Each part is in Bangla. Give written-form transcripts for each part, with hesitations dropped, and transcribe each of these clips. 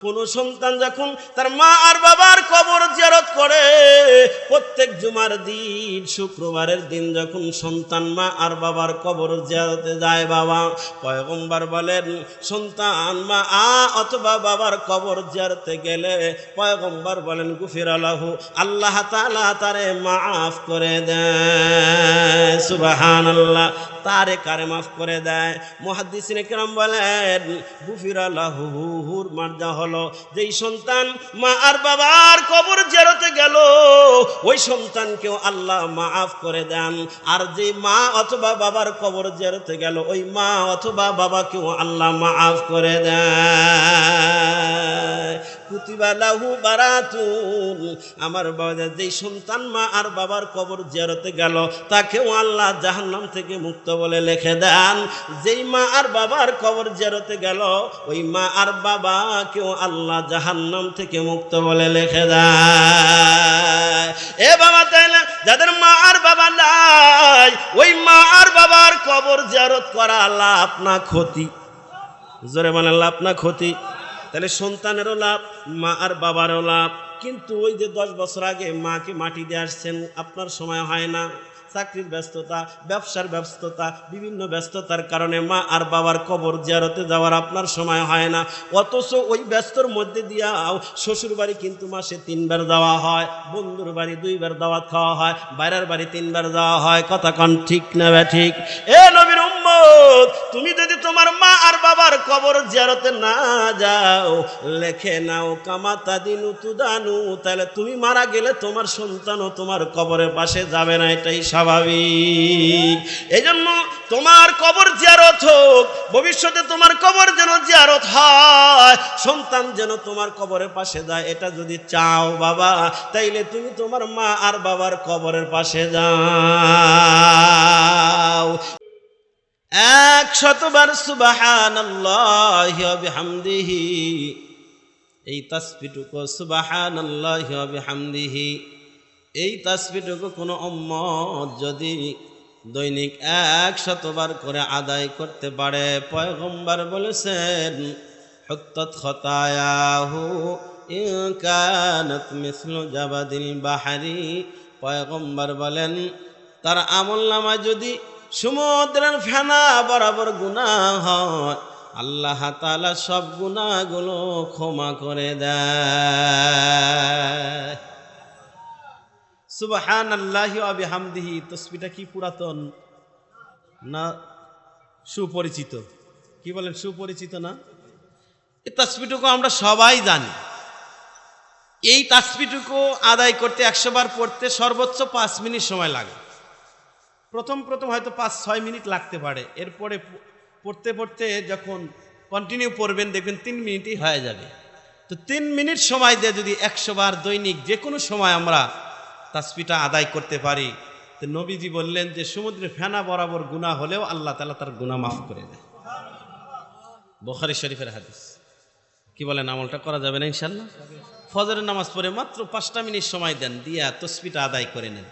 কোন সন্তান যখন তার মা আর বাবার কবর জিয়ারত করে, প্রত্যেক জুমার দিন শুক্রবারের দিন যখন সন্তান মা আর বাবার কবর জিয়ারতে যায়, বাবা পয়গম্বর বলেন সন্তান মা অথবা বাবার কবর জিয়ারতে গেলে পয়গম্বর বলেন গুফিরা লাহু, আল্লাহ তাআলা তারে মাফ করে দেয়। সুবহানাল্লাহ। তারে কারে মাফ করে দেয়? মুহাদ্দিসিনে কেরাম বলেন গুফিরা লাহুর মার্জা হলো যেই সন্তান মা আর বাবার কবর জিয়ারতে গেল ওই সন্তানকেও আল্লাহ মাফ করে দেন, আর যে মা অথবা বাবার কবর জিয়ারতে গেল ওই মা অথবা বাবাকেও আল্লাহ মাফ করে দেয়। কুতিবা লাহু বারাতুন, আমার বাবা যেই সন্তান মা আর বাবার কবর জিয়ারতে গেল তাকেও আল্লাহ জাহান্নাম থেকে মুক্ত বলে লিখে দেন। যেই মা আর বাবার কবর জিয়ারতে গেল ওই মা আর বাবাকেও আল্লাহ জাহান্নাম থেকে মুক্ত বলে লিখে দেয়। এ বাবা, তাইলে যাদের মা আর বাবা নাই ওই মা আর বাবার কবর জিয়ারত করা লাভ না ক্ষতি? জোরে বলেন লাভ না ক্ষতি? তাহলে সন্তানেরও লাভ, মা আর বাবারও লাভ। কিন্তু ওই যে 10 বছর আগে মাকে মাটি দিয়ে আসছেন, আপনার সময় হয় না, চাকরির ব্যস্ততা, ব্যবসার ব্যস্ততা, বিভিন্ন ব্যস্ততার কারণে মা আর বাবার কবর জিয়ারতে যাওয়ার আপনার সময় হয় না। অথচ ওই ব্যস্তর মধ্যে দিয়াও শ্বশুর বাড়ি কিন্তু মাসে 3 বার যাওয়া হয়, বন্ধুর বাড়ি 2 বার দাওয়াত খাওয়া হয়, বাইরের বাড়ি 3 বার যাওয়া হয়। কথা কন ঠিক না বে ঠিক? এ নবীর উম্মত, তুমি যদি তোমার মা আর বাবার কবর জিয়ারতে না যাও, লেখে নাও কামাতা দিনু তুদানু, তাহলে তুমি মারা গেলে তোমার সন্তানও তোমার কবরের পাশে যাবে না, এটাই স্বাভাবিক। এই জন্য তোমার কবর জিয়ারত হোক, ভবিষ্যতে তোমার কবর যেন জিয়ারত হয়, সন্তান যেন তোমার কবরের পাশে যায়, এটা যদি চাও বাবা, তাইলে তুমি তোমার মা আর বাবার কবরের পাশে যাও। 100 বার সুবহানাল্লাহি ওয়া বিহামদিহি, এই তাসবিহটুকু সুবহানাল্লাহি ওয়া বিহামদিহি, এই তাসবিহটুকু কোনো উম্মত যদি দৈনিক 100 বার করে আদায় করতে পারে, পয়গম্বর বলেছেন হুত্তাত খতায়াহু ইন কানাত মিসলু জাবাদিল বাহরি, পয়গম্বর বলেন তার আমলনামায় যদি সমুদ্রের ফেনা বরাবর গুনাহ হয়, আল্লাহ তাআলা সব গুনাহগুলো ক্ষমা করে দেয়। সুবহানাল্লাহি ওয়া বিহামদিহি তাসবিহটা কি পুরাতন না সুপরিচিত? কি বলেন, সুপরিচিত না? এই তাসবিহটুকু আমরা সবাই জানি। এই তাসবিহটুকু আদায় করতে 100 বার পড়তে সর্বোচ্চ 5 মিনিট সময় লাগে। প্রথম হয়তো 5-6 মিনিট লাগতে পারে, এরপরে পড়তে পড়তে যখন কন্টিনিউ পড়বেন দেখবেন 3 মিনিটই হয়ে যাবে। তো 3 মিনিট সময় দিয়ে যদি 100 বার দৈনিক যে কোনো সময় আমরা তাসবিহটা আদায় করতে পারি, তো নবীজি বললেন যে সমুদ্রের ফেনা বরাবর গুনাহ হলেও আল্লাহ তাআলা তার গুনাহ মাফ করে দেয়। বুখারী শরীফের হাদিস। কি বলেন, আমলটা করা যাবে না ইনশাআল্লাহ? ফজরের নামাজ পড়ে মাত্র 5টা মিনিট সময় দেন, দিয়া তাসবিহটা আদায় করে নেন।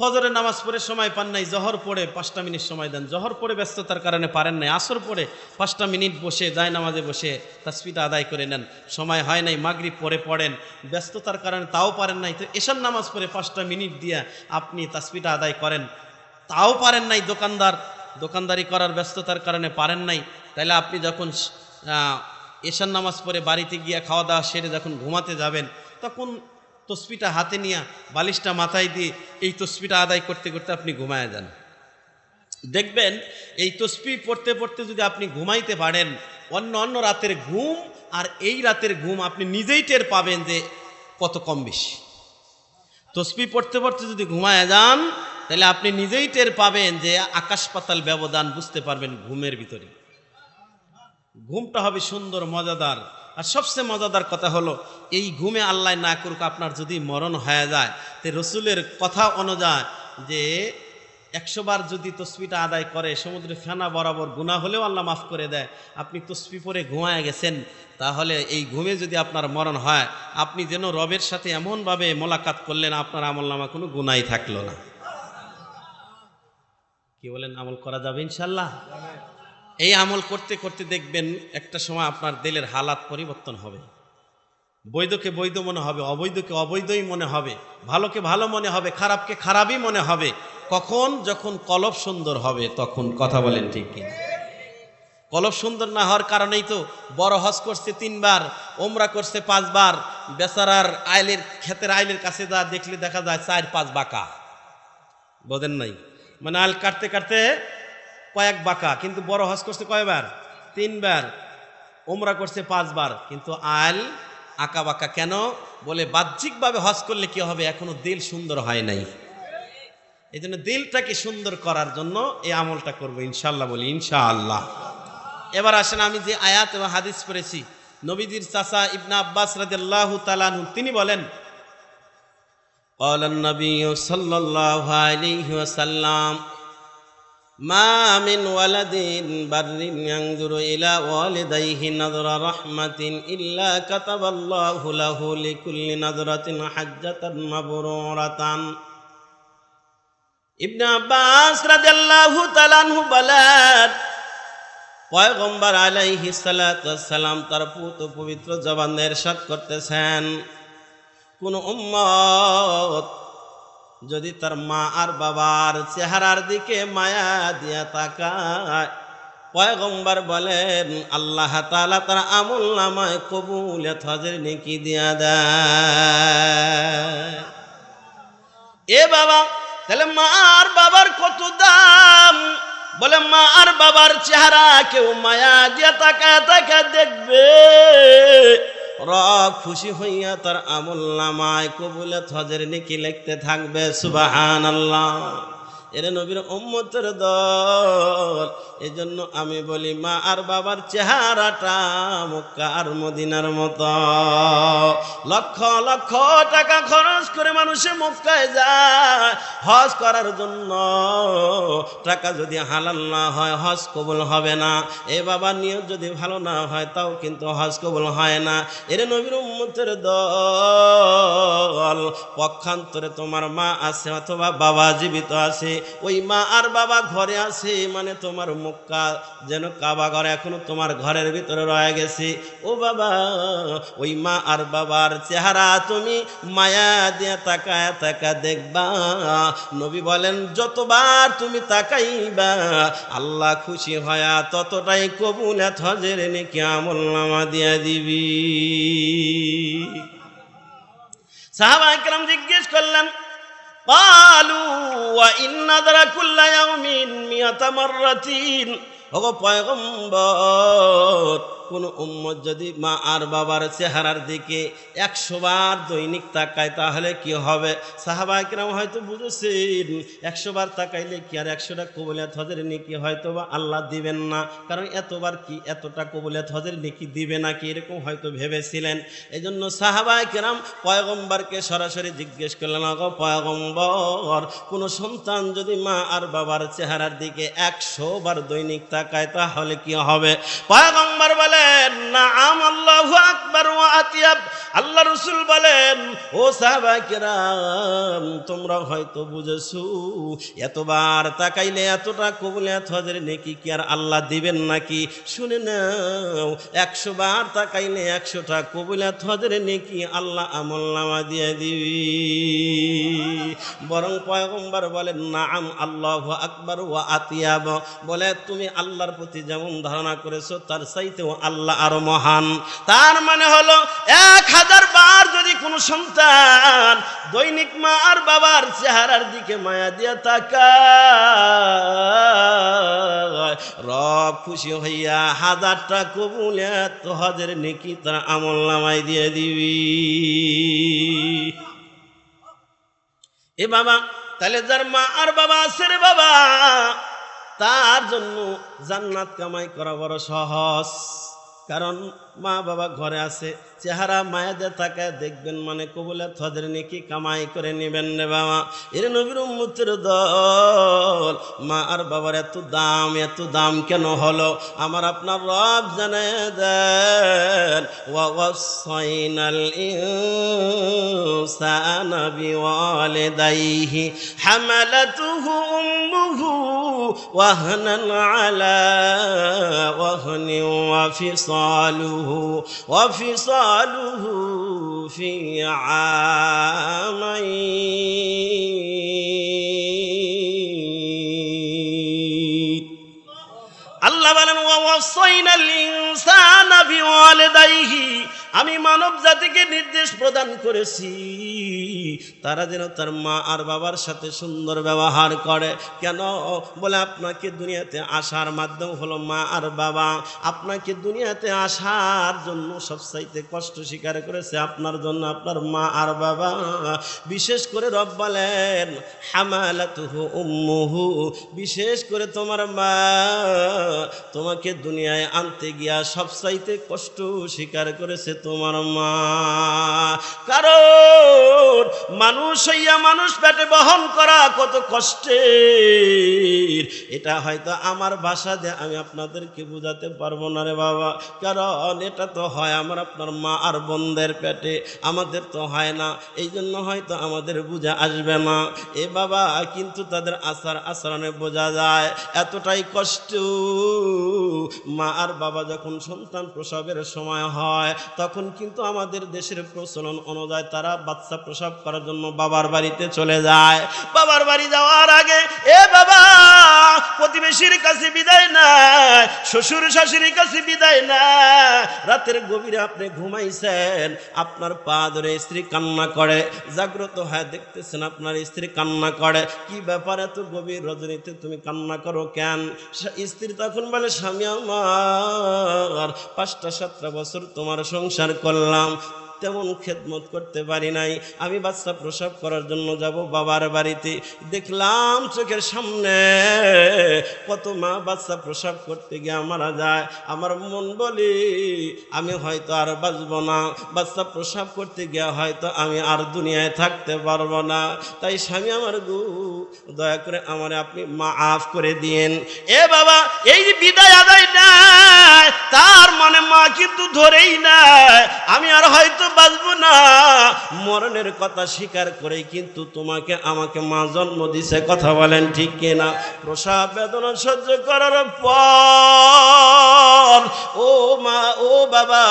ফজরের নামাজ পড়ে সময় পান নাই, জহর পড়ে 5টা মিনিট সময় দেন। জহর পড়ে ব্যস্ততার কারণে পারেন নাই, আসর পড়ে 5টা মিনিট বসে যায় নামাজে বসে তাসবিহটা আদায় করে নেন। সময় হয় নাই, মাগরিব পড়ে পড়েন, ব্যস্ততার কারণে তাও পারেন নাই, তো এশার নামাজ পড়ে 5টা মিনিট দিয়া আপনি তাসবিহটা আদায় করেন। তাও পারেন নাই, দোকানদারি করার ব্যস্ততার কারণে পারেন নাই, তাহলে আপনি যখন এশার নামাজ পড়ে বাড়িতে গিয়া খাওয়া দাওয়া সেরে যখন ঘুমাতে যাবেন, তখন তসবিহটা হাতে নিয়ে বালিশটা মাথায় দিয়ে এই তসবিহটা আদায় করতে করতে আপনি ঘুমায় যান। দেখবেন এই তসবিহ পড়তে পড়তে যদি আপনি ঘুমাইতে পারেন, অন্য রাতের ঘুম আর এই রাতের ঘুম আপনি নিজেই টের পাবেন যে কত কম বেশি। তসবিহ পড়তে পড়তে যদি ঘুমায় যান, তাহলে আপনি নিজেই টের পাবেন যে আকাশ পাতাল ব্যবধান বুঝতে পারবেন ঘুমের ভিতরে। ঘুমটা হবে সুন্দর, মজাদার। আর সবচেয়ে মজাদার কথা হলো, এই ঘুমে আল্লাহ না করুক আপনার যদি মরণ হয়ে যায়, তো রসুলের কথা অনুযায়ী যে 100 বার যদি তসবিহটা আদায় করে সমুদ্রের ফেনা বরাবর গুনাহ হলেও আল্লাহ মাফ করে দেয়। আপনি তসবিহ পড়ে ঘুমায় গেছেন, তাহলে এই ঘুমে যদি আপনার মরণ হয়, আপনি যেন রবের সাথে এমনভাবে মোলাকাত করলেন আপনার আমলনামা কোনো গুনাহই থাকলো না। কি বলেন, আমল করা যাবে ইনশাআল্লাহ? এই আমল করতে করতে দেখবেন একটা সময় আপনার দিলের হালাত পরিবর্তন হবে। বৈধকে বৈধ মনে হবে, অবৈধকে অবৈধই মনে হবে, ভালোকে ভালো মনে হবে, খারাপকে খারাপই মনে হবে। কখন? যখন কলব সুন্দর হবে তখন। কথা বলেন ঠিক কিনা? কলব সুন্দর না হওয়ার কারণেই তো বড় হজ করছে 3 বার, ওমরা করছে 5 বার, বেচারার আইলের ক্ষেতের আইলের কাছে যা দেখলে দেখা যায় 4-5 বাঁকা। বোঝেন নাই? মানে আইল কাটতে কাটতে কয়েক বাঁকা, কিন্তু বড় হজ করছে কয়বার? 3 বার। ওমরা করছে 5 বার, কিন্তু আইল আঁকা বাঁকা। কেন? বলে বাহ্যিকভাবে হজ করলে কি হবে, এখনো দিল সুন্দর হয় নাই। এই জন্য দিলটাকে সুন্দর করার জন্য এই আমলটা করবো ইনশাআল্লাহ। বলি ইনশাআল্লাহ। এবার আসেন, আমি যে আয়াত এবং হাদিস পড়েছি, নবীজির চাচা ইবনে আব্বাস রাদিয়াল্লাহু তাআলা আনহু তিনি বলেন, ক্বালান নবী সাল্লাল্লাহু আলাইহি ওয়াসাল্লাম, মা মিন ওয়ালাদিন বাররিন ইয়ানজুরু ইলা ওয়ালিদাইহি নাযরা রাহমাতিন ইল্লা কাতাবাল্লাহু লাহু লিকুল্লি নাযরাতিন হাজ্জাতান মাবরুরাতান। ইবনে আব্বাস রাদিয়াল্লাহু তাআলা আনহু বলেন, পয়গম্বর আলাইহিস সালাতু ওয়াস সালাম তার পবিত্র জবানে ইরশাদ করতেছেন, কোন উম্মত যদি তার মা আর বাবার চেহারার দিকে মায়া দিয়া তাকায়, পয়গম্বর বলেন আল্লাহ তাআলা তার আমলনামায় কবুলিয়ত হজের নেকি দিয়া দেয়। এ বাবা, তাহলে মা আর বাবার কত দাম! বলে মা আর বাবার চেহারা কেউ মায়া দিয়া তাকায় তাকায় দেখবে, রব খুশি হইয়া তার আমলনামায় কবুলিয়ত হজের নেকি লিখতে থাকবে। সুবহানাল্লাহ। এর নবীর উম্মতের দল। এজন্য আমি বলি, মা আর বাবার চেহারাটা মক্কা আর মদিনার মতো। লক্ষ লক্ষ টাকা খরচ করে মানুষে মক্কায় যায় হজ করার জন্য। টাকা যদি হালাল না হয় হজ কবুল হবে না। এ বাবার নিয়ত যদি ভালো না হয় তাও কিন্তু হজ কবুল হয় না। এর নবীর উম্মতের দল। পক্ষান্তরে তোমার মা আছে অথবা বাবা জীবিত আছে, ওই মা আর বাবা ঘরে আছে, মানে তোমার মক্কা যেন কাবা ঘর এখনো তোমার ঘরের ভিতরে রয়ে গেছে। ও বাবা, ওই মা আর বাবার চেহারা তুমি মায়া দিয়ে তাকায় তাকা দেখবা। নবী বলেন যতবার তুমি তাকাইবা আল্লাহ খুশি হয়া ততটাই কবুলিয়ত হজের নেকি আমলনামা দিয়া দিবি। সাহাবায়ে কেরাম জিজ্ঞেস করলেন, ক্বালু ওয়া ইন্নাযরা কুল্লা ইয়াউমিন মিয়াতা মাররাতিন। ওগো পয়গম্বর, কোন উম্মত যদি মা আর বাবার চেহারার দিকে 100 বার দৈনিক তাকায় তাহলে কি হবে? সাহাবায়ে কেরাম হয়তো বুঝেছেন 100 বার তাকাইলে কি আর 100টা কবুলিয়ত হজের নেকি হয়তো বা আল্লাহ দিবেন না, কারণ এতবার কি এতটা কবুলিয়ত হজের নেকি দিবে নাকি এরকম হয়তো ভেবেছিলেন। এই জন্য সাহাবায়ে কেরাম পয়গম্বরকে সরাসরি জিজ্ঞেস করলেন, ওগো পয়গম্বর, কোন সন্তান যদি মা আর বাবার চেহারার দিকে 100 বার দৈনিক তাকায় তাহলে কি হবে? পয়গম্বর বলেন, নাআম, আল্লাহু আকবার ওয়া আতিয়াব। আল্লাহ রাসূল বলেন, ও সাহাবায়ে কেরাম, তোমরা হয়তো বুঝেছো এতবার তাকাইলে এতটা কবুলিয়ত হজের নেকি কি আর আল্লাহ দিবেন নাকি? শুনে নাও, 100 বার তাকাইলে 100টা কবুলিয়ত হজের নেকি আল্লাহ আমলনামা দিয়ে দিবি। বরং পয়গম্বর বলেন, নাআম, আল্লাহু আকবার ওয়া আতিয়াব। বলে তুমি আল্লাহর প্রতি যেমন ধারণা করেছো তার চাইতেও আল্লাহ আরো মহান। তার মানে হলো 1000 বার যদি কোনো সন্তান দৈনিক মা আর বাবার চেহারার দিকে মায়া দিয়া তাকায়, রব খুশি হইয়া 1000টা কবুলিয়ত হজের নেকি তার আমলনামায় দিয়ে দিবি। এ বাবা, তাহলে যার মা আর বাবা আছে রে বাবা, তার জন্য জান্নাত কামাই করা বড় সহজ। কারণ মা বাবা ঘরে আছে, চেহারা মায়াদের তাকায় দেখবেন মানে কবুলিয়ত হজের নেকি কামাই করে নেবেন রে বাবা। এর নবীর উম্মতের দল। মা আর বাবার এত দাম কেন হলো? আমার আপনার রব জানায় দেন, ওয়া ওয়াসাইনাল ইনসানা বিওয়ালিদাইহি হামালাতুহু উম্মুহু وهنا على وهن وفصاله في عامين আল্লাহ বলেন ওয়াসাইনাল ইনসানা বিওয়ালিদাইহি আমি মানব জাতিকে নির্দেশ প্রদান করেছি তারা যেন তার মা আর বাবার সাথে সুন্দর ব্যবহার করে কেন বলে আপনাকে দুনিয়াতে আসার মাধ্যম হলো মা আর বাবা আপনাকে দুনিয়াতে আসার জন্য সবচাইতে কষ্ট স্বীকার করেছে আপনার জন্য আপনার মা আর বাবা বিশেষ করে রব বলেন হামালাতুহু উম্মুহু বিশেষ করে তোমার মা তোমাকে দুনিয়ায় আনতে গিয়া সবচাইতে কষ্ট স্বীকার করেছে তোমার মা কারণ মানুষ হইয়া মানুষ পেটে বহন করা কত কষ্টের এটা হয়তো আমার ভাষা দিয়ে আমি আপনাদেরকে বোঝাতে পারবো না রে বাবা কারণ এটা তো হয় আমার আপনার মা আর বোনদের পেটে আমাদের তো হয় না এই জন্য হয়তো আমাদের বোঝা আসবে না এ বাবা কিন্তু তাদের আচরণে বোঝা যায় এতটাই কষ্ট মা আর বাবা যখন সন্তান প্রসবের সময় হয় তখন কিন্তু আমাদের দেশের প্রচলন অনুযায়ী তারা বাচ্চা প্রসব করার জন্য বাবার বাড়িতে চলে যায় বাবার বাড়ি যাওয়ার আগে এ বাবা প্রতিবেশীর কাছে বিদায় নাই শ্বশুর শাশুড়ির কাছে বিদায় নাই রাতের গভীরে আপনি ঘুমাইছেন আপনার পা ধরে স্ত্রী কান্না করে জাগ্রত হয় দেখতেছেন আপনার স্ত্রী কান্না করে কি ব্যাপার এত গভীর রজনীতে তুমি কান্না করো কেন স্ত্রী তখন বলে স্বামী আমার 5-7 বছর তোমার সংসার করলাম তেমন খেদমত করতে পারি নাই আমি বাচ্চা প্রসব করার জন্য যাব বাবার বাড়িতে দেখলাম চোখের সামনে কত মা বাচ্চা প্রসব করতে গিয়ে মারা যায় আমার মন বলি আমি হয়তো আর বাঁচব না বাচ্চা প্রসব করতে গিয়ে হয়তো আমি আর দুনিয়ায় থাকতে পারবো না তাই স্বামী আমার গো দয়া করে আমার আপনি মাফ করে দিয়েন এ বাবা এই যে বিদায় আদায় নাই তার মানে মা কিন্তু ধরেই নাই আমি আর হয়তো বাঁচবো না মরণের কথা স্বীকার করেই কিন্তু তোমাকে আমাকে মা জন্ম দিছে কথা বলেন ঠিক কিনা প্রসব বেদনা সহ্য করার পর ও মা ও বাবা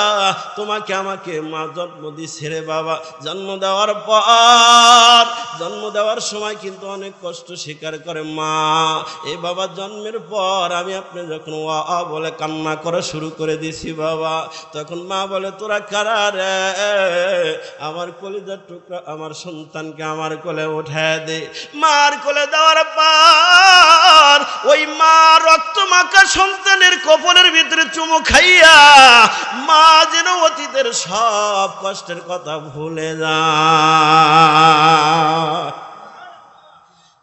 তোমাকে আমাকে মা জন্ম দিছে রে বাবা জন্ম দেওয়ার পর জন্ম দেওয়ার সময় কিন্তু অনেক কষ্ট স্বীকার করে মা এ বাবা জন্মের পর আমি আপনি যখন ওয়া বলে কান্না করা শুরু করে দিছি বাবা তখন মা বলে তোরা কারা রে আমার কলিজার টুকরা আমার সন্তানকে আমার কোলে উঠায় দে মার কোলে দেওয়ার পর ওই মা রক্ত মাখা সন্তানের কপালের ভিতরে চুমু খাইয়া মা যেন অতীতের সব কষ্টের কথা ভুলে যায়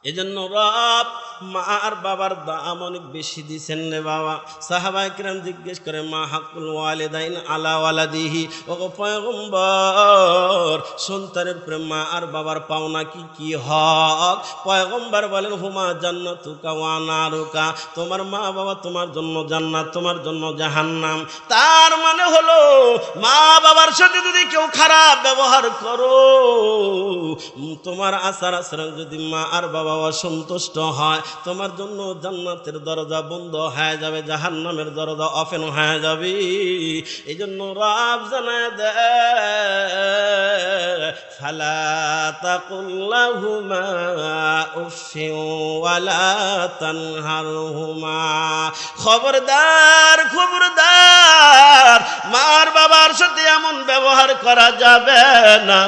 এজন্য রব মা আর বাবার দাম অনেক বেশি দিয়েছেন রে বাবা সাহাবায়ে কিরাম জিজ্ঞেস করে মা হাকুল ওয়ালিদাইন আলা ওয়ালাদিহি ও পয়গম্বর সন্তানের প্রেম মা আর বাবার পাওনা কি কি হক পয়গম্বর বলেন হুমা জান্নাতুকা ওয়া নারুকা তোমার মা বাবা তোমার জন্য জান্নাত তোমার জন্য জাহান্নাম তার মানে হলো মা বাবার সাথে যদি কেউ খারাপ ব্যবহার করো তোমার আচার আচরণ যদি মা আর বাবা অসন্তুষ্ট হয় তোমার জন্য জান্নাতের দরজা বন্ধ হয়ে যাবে জাহান্নামের দরজা ওপেন হয়ে যাবে এই জন্য রব জানায় দেয় ফালা তাকুল লাহুমা উফিন ওয়ালা তানহারহুমা খবরদার খবরদার মার বাবার সাথে এমন ব্যবহার করা যাবে না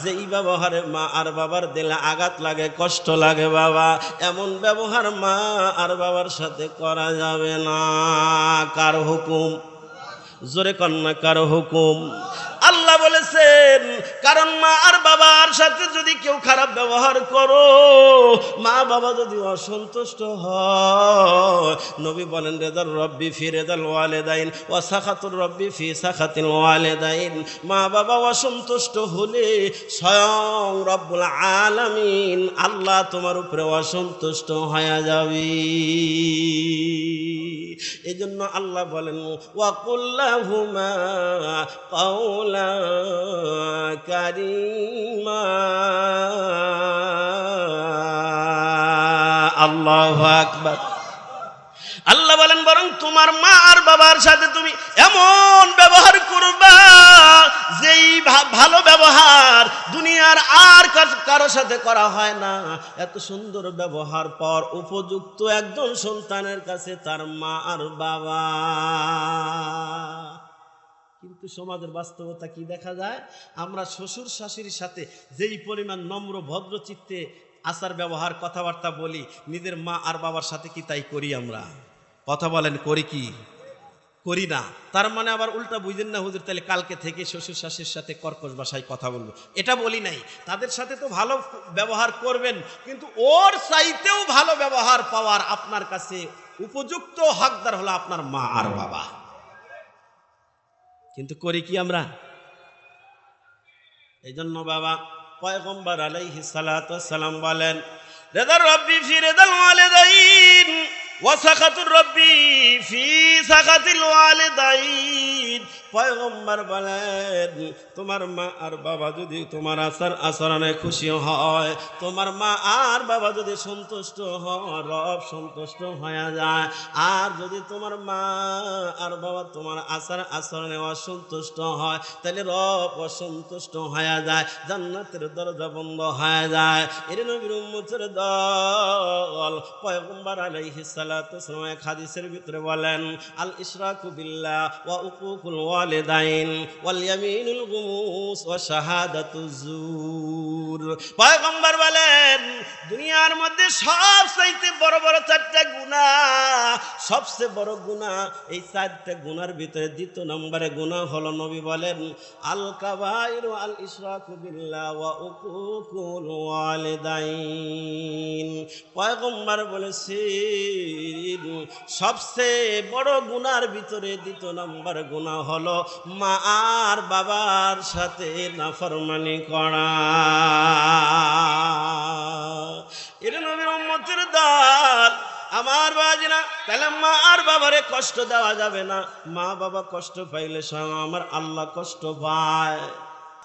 যেই ব্যবহারে মা আর বাবার দিলে আঘাত লাগে কষ্ট লাগে বাবা এমন ব্যবহার মা আর বাবার সাথে করা যাবে না কার হুকুম জোরে কন্যা কার হুকুম আল্লাহ বলেছেন কারণ মা আর বাবার সাথে যদি কেউ খারাপ ব্যবহার করো মা বাবা যদি অসন্তুষ্ট হয় নবী বলেন রেদাল রব্বি ফি রেদাল ওয়ালিদাইন ওয়া সাখাতুর রব্বি ফি সাখাতিল ওয়ালিদাইন মা বাবা অসন্তুষ্ট হলে স্বয়ং রব্বুল আলামিন আল্লাহ তোমার উপরে অসন্তুষ্ট হয়ে যাবে এজন্য আল্লাহ বলেন ওয়া কুল্লাহুমা কাওলা কারীমা আল্লাহু আকবার আল্লাহ বলেন বরং তোমার মা আর বাবার সাথে তুমি এমন ব্যবহার করবা যেই ভালো ব্যবহার দুনিয়ার আর কারো সাথে করা হয় না। এত সুন্দর ব্যবহার পর উপযুক্ত একজন সন্তানের কাছে তার মা আর বাবা। কিন্তু সমাজের বাস্তবতা কি দেখা যায়? আমরা শ্বশুর শাশুড়ির সাথে যেই পরিমাণ নম্র ভদ্র চিত্তে আচার ব্যবহার কথাবার্তা বলি, নিজের মা আর বাবার সাথে কি তাই করি? আমরা কথা বলেন, করি কি করি না? তার মানে আবার উল্টা বুঝেন না হুজুর, তাহলে কালকে থেকে শ্বশুর শাশুড়ির সাথে কর্কশ ভাষায় কথা বলবো, এটা বলি নাই। তাদের সাথে তো ভালো ব্যবহার করবেন, কিন্তু ওর চাইতেও ভালো ব্যবহার পাওয়ার আপনার কাছে উপযুক্ত হকদার হলো আপনার মা আর বাবা। কিন্তু করি কি আমরা? এই জন্য বাবা পয়গম্বর আলাইহিস সালাতু ওয়াস সালাম বলেন, রিদার রাব্বি ফি রিদাল ওয়ালিদাইন ওয়া সাখাতুর রাব্বি ফি সাখাতিল ওয়ালিদাইন। পয়গম্বর বলেন, তোমার মা আর বাবা যদি তোমার আচরণে খুশি হয়, তোমার মা আর বাবা যদি সন্তুষ্ট হয়, রব সন্তুষ্ট হয়ে যায়। আর যদি তোমার মা আর বাবা তোমার আচরণে অসন্তুষ্ট হয়, তাহলে রব অসন্তুষ্ট হয়ে যায়, জান্নাতের দরজা বন্ধ হয়ে যায়। এর নবীর উম্মতের দল পয়গম্বর আলাইহিস সালাতু ওয়াস সালাম এক হাদিসের ভিতরে বলেন, আল ইশরাকু বিল্লাহ ওয়া উকুকুল ওয়ালিদাইন ওয়াল ইয়ামিনুল গুমুস ওয়া শাহাদাতুজ জুর। পয়গম্বর বলেন, দুনিয়ার মধ্যে সবচেয়ে বড় বড় চারটা গুনাহ, সবচেয়ে বড় গুনাহ, এই চারটা গুনার ভিতরে দ্বিতীয় নম্বরে গুনাহ হলো, নবী বলেন, আল কাবাইর আল ইশরাকু বিল্লাহ ওয়া উকুকুল ওয়ালিদাইন। পয়গম্বর বলেছেন, সবচেয়ে বড় গুনার ভিতরে দ্বিতীয় নম্বর গুনাহ হলো মা আর বাবার সাথে নাফরমানি করা। এর নবীর উম্মতের দল আমার বাজিনা, তাহলে মা আর বাবারে কষ্ট দেওয়া যাবে না। মা বাবা কষ্ট পাইলে স্বয়ং আমার আল্লাহ কষ্ট পায়।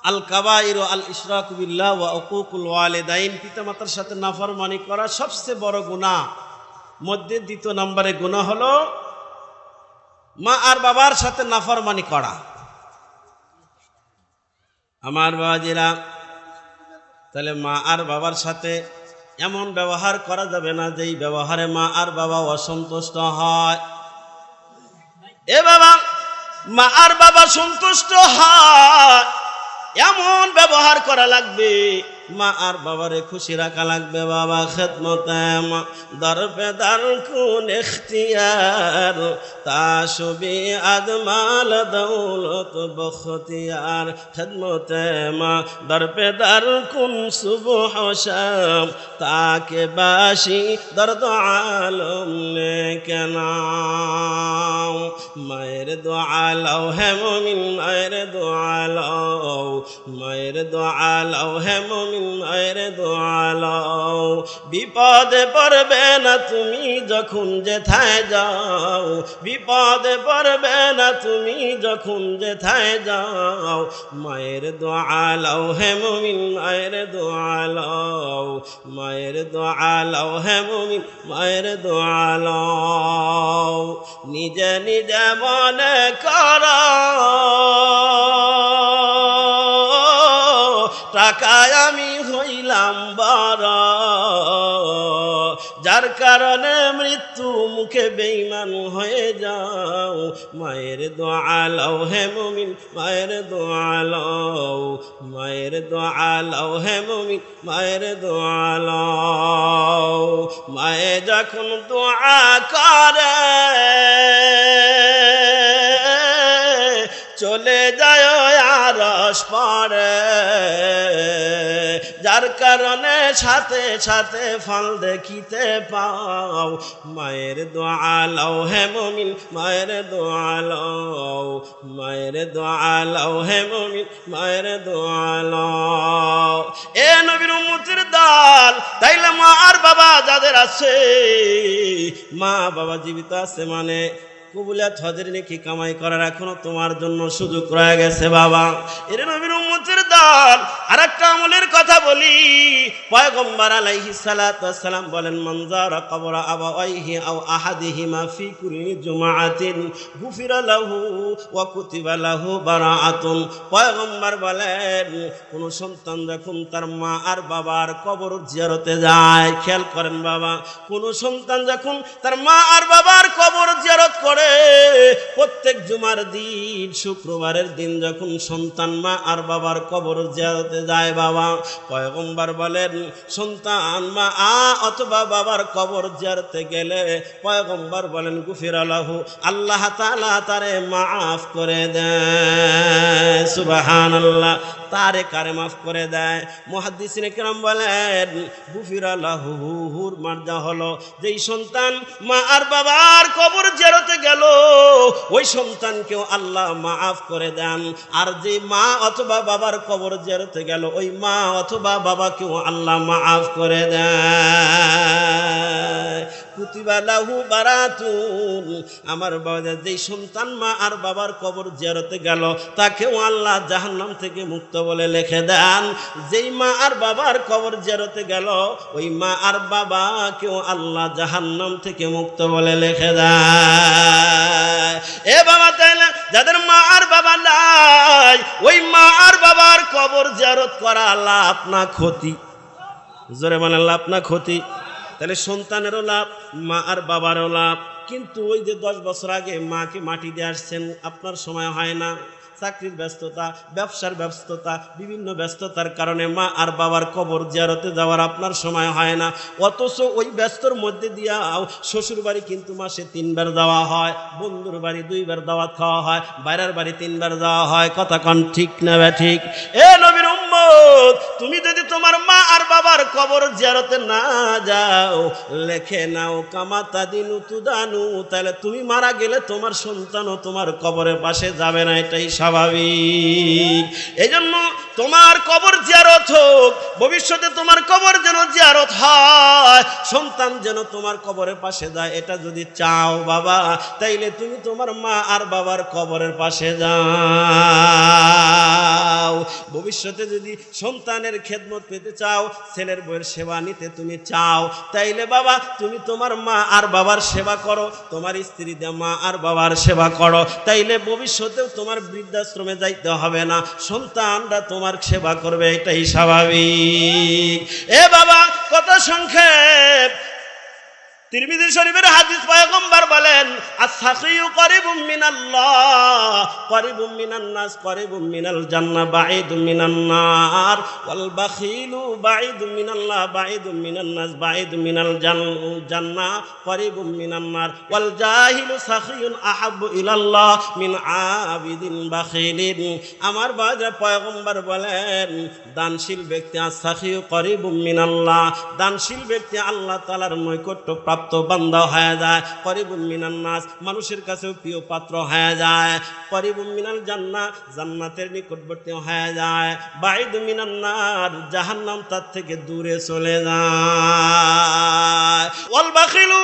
আল কাবাইর আল ইশরাকু বিল্লাহ ওয়া উকুকুল ওয়ালিদাইন, পিতামাতার সাথে নাফরমানি করা সবচেয়ে বড় গুনাহ। মধ্যে দ্বিতীয় নম্বরে গুনাহ হলো মা আর বাবার সাথে নাফরমানি করা। আমার বাবাজিরা, তাহলে মা আর বাবার সাথে এমন ব্যবহার করা যাবে না যেই ব্যবহারে মা আর বাবা অসন্তুষ্ট হয়। এ বাবা, মা আর বাবা সন্তুষ্ট হয় এমন ব্যবহার করা লাগবে, মা আর বাবারে খুশি রাখা লাগবে। বাবা খেদমতে মা দর পে দর কুন ইখতিয়ার, তাশুবি আদমাল দৌলত বখতিয়ার। খেদমতে মা দর পে দর কুন সুবহ শাম, তাকে বাসি দর্দ আলম নে কেনাম। মায়ের দোয়া লাও হে মুমিন, মায়ের দোয়া লাও, মায়ের দোয়া লাও হে মুমিন, মায়ের দোয়া লাও। বিপদে পড়বে না তুমি যখন যেথায় যাও, বিপদে পড়বে না তুমি যখন যেথায় যাও। মায়ের দোয়া লাও হে মুমিন, মায়ের দোয়া লাও, মায়ের দোয়া লাও হে মুমিন, মায়ের দোয়া লাও। নিজে নিজে মনে করো টাকায় আমি হইলাম বড়, যার কারণে মৃত্যু মুখে বেঈমান হয়ে যাও। মায়ের দোয়া লাও হে মুমিন, মায়ের দোয়া লাও, মায়ের দোয়া লাও হে মুমিন, মায়ের দোয়া লাও। মায়ে যখন দোয়া করে চলে যায় আরশ পারে, যার কারণে সাথে সাথে ফল দেখিতে পাও। মায়ের দোয়া লাও হে মুমিন, মায়ের দোয়া লাও, মায়ের দোয়া লাও হে মুমিন, মায়ের দোয়া লাও। এ নবীর উম্মতের দল, তাইলে মা আর বাবা যাদের আছে, মা বাবা জীবিত আছে মানে কবুলিয়াত হজের নেকি কামাই করার এখনো তোমার জন্য সুযোগ রয়ে গেছে বাবা। এর নবীর উম্মতের দল আরেকটা আমলের কথা বলি। পয়গম্বর আলাইহিস সালাতু ওয়াস সালাম বলেন, মান যারা কবর আবাওয়াইহি আও আহাদিহিমা ফি কুল্লি জুমআতিন গুফিরা লাহু ওয়া কুতিবা লাহু বারাআতুন। পয়গম্বর বলেন, কোন সন্তান যখন তার মা আর বাবার কবর জিয়ারতে যায়, খেয়াল করেন বাবা, কোন সন্তান যখন তার মা আর বাবার কবর জিয়ারত করে, প্রত্যেক জুমার দিন শুক্রবারের দিন যখন সন্তান মা আর বাবার কবর জিয়ারতে যায় বাবা, পয়গম্বর বলেন সন্তান মা অথবা বাবার কবর জিয়ারতে গেলে পয়গম্বর বলেন গুফিরা লাহু, আল্লাহ তাআলা তারে মাফ করে দেয়। সুবহানাল্লাহ, তারে কারে মাফ করে দেয়? মুহাদ্দিসিনে কেরাম বলেন গুফিরা লাহুর মার্জা হলো যেই সন্তান মা আর বাবার কবর জিয়ারতে গেল ওই সন্তানকেও আল্লাহ মাফ করে দেন, আর যে মা অথবা বাবার কবর জিয়ারতে গেল ওই মা অথবা বাবাকেও আল্লাহ মাফ করে দেয়। কুতিবা লাহু বারাতুন, আমার বাবা যেই সন্তান মা আর বাবার কবর জিয়ারতে গেল তাকেও আল্লাহ জাহান্নাম থেকে মুক্ত বলে লিখে দেন। যেই মা আর বাবার কবর জিয়ারতে গেল ওই মা আর বাবাকেও আল্লাহ জাহান্নাম থেকে মুক্ত বলে লিখে দেয়। এ বাবা, তাইলে যাদের মা আর বাবা নাই ওই মা আর বাবার কবর জিয়ারত করা লাভ না ক্ষতি? জোরে বলেন, লাভ না ক্ষতি? তাহলে সন্তানেরও লাভ, মা আর বাবারও লাভ। কিন্তু ওই যে 10 বছর আগে মাকে মাটি দিয়ে আসছেন, আপনার সময় হয় না, চাকরির ব্যস্ততা, ব্যবসার ব্যস্ততা, বিভিন্ন ব্যস্ততার কারণে মা আর বাবার কবর জিয়ারতে যাওয়ার আপনার সময় হয় না। অথচ ওই ব্যস্তর মধ্যে দিয়া শ্বশুর বাড়ি কিন্তু মাসে 3 বার যাওয়া হয়, বন্ধুর বাড়ি 2 বার দাওয়াত খাওয়া হয়, বাইরের বাড়ি 3 বার যাওয়া হয়। কথা কন ঠিক না বে ঠিক? এ নবীর উম্মত, তুমি যদি তোমার মা আর বাবার কবর জিয়ারতে না যাও, লেখে নাও কামাতা দিনু তুদানু, তাহলে তুমি মারা গেলে তোমার সন্তানও তোমার কবরের পাশে যাবে না, এটাই স্বাভাবিক। এই জন্য তোমার কবর জিয়ারত হোক, ভবিষ্যতে তোমার কবর যেন জিয়ারত হয়, সন্তান যেন তোমার কবরের পাশে যায়, এটা যদি চাও বাবা, তাইলে তুমি তোমার মা আর বাবার কবরের পাশে যাও। ভবিষ্যতে যদি সন্তানের খেদমত পেতে চাও, ছেলের বউয়ের সেবা নিতে তুমি চাও, তাইলে বাবা তুমি তোমার মা আর বাবার সেবা করো, তোমার স্ত্রী দিয়ে মা আর বাবার সেবা করো, তাইলে ভবিষ্যতেও তোমার বৃদ্ধাশ্রমে যাইতে হবে না, সন্তানরা তোমার সেবা করবে, এটাই স্বাভাবিক। এ বাবা, কথা সংক্ষেপ, তিরমিজি শরীফের হাদিস, পয়গম্বর বলেন আস-সাকিয়ু করিবুম মিনাল্লাহ করিবুম মিনান নাস করিবুম মিনাল জান্নাহ বাঈদুম মিনান নার ওয়াল বাখিলু বাঈদুম মিনাল্লাহ বাঈদুম মিনান নাস বাঈদুম মিনাল জান্নাহ করিবুম মিনান নার ওয়াল জাহিলু সাকিয়ুন আহাব্বু ইলাল্লাহ মিন আবিদিন বাখিলিন। আমার বাবা পয়গম্বর বলেন দানশীল ব্যক্তি আস-সাকিয়ু করিবুম মিনাল্লাহ, দানশীল ব্যক্তি আল্লাহ তাআলার নৈকট্য প্রাপ্ত বান্দা হয়ে যায়, করিবুম মিনান নাস, মানুষের কাছেও প্রিয় পাত্র হয়ে যায়, করিবুম মিনাল জান্নাহ, জান্নাতের নিকটবর্তী হয়ে যায়, বাঈদুম মিনান নার, জাহান্নাম তার থেকে দূরে চলে যায়। ওয়াল বাখিলু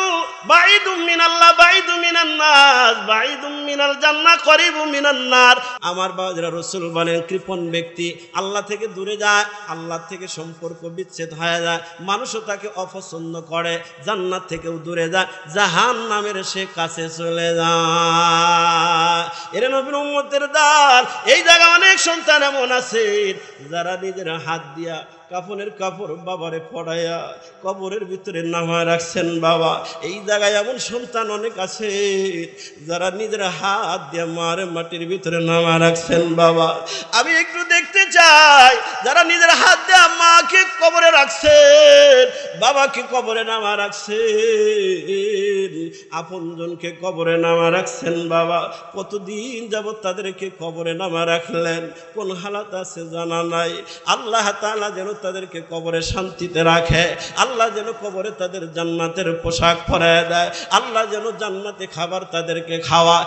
বাঈদুম মিনাল্লাহ বাঈদুম মিনান নাস বাঈদুম মিনাল জান্নাহ করিবুম মিনান নার। আমার বাবা রাসূল বলেন কৃপণ ব্যক্তি আল্লাহ থেকে দূরে যায়, আল্লাহ থেকে সম্পর্ক বিচ্ছেদ হয়ে যায়, মানুষও তাকে অপছন্দ করে, জান্নাত থেকে দূরে যায়, জাহান্নামের সে কাছে চলে যায়। এর নবীর উম্মতের দল, এই জায়গায় অনেক সন্তান এমন আছে যারা নিজের হাত দিয়া কাফনের কাপড় বাবারে পড়াইয়া কবরের ভিতরে নামায় রাখছেন বাবা। এই জায়গায় এমন সন্তান অনেক আছে যারা নিজের হাত দিয়ে মারে মাটির ভিতরে নামায় রাখছেন বাবা। আমি একটু দেখতে চাই যারা নিজের হাত দিয়ে মাকে কবরে রাখছেন, বাবাকে কবরে নামা রাখছেন, আপনজনকে কবরে নামা রাখছেন বাবা। কতদিন যাবত তাদেরকে কবরে নামা রাখলেন, কোন হালাত আছে জানা নাই। আল্লাহ তাআলা যেন তাদেরকে কবরে শান্তিতে রাখে, আল্লাহ যেন কবরে তাদের জান্নাতের পোশাক পরায় দেয়, আল্লাহ যেন জান্নাতে খাবার তাদেরকে খাওয়া।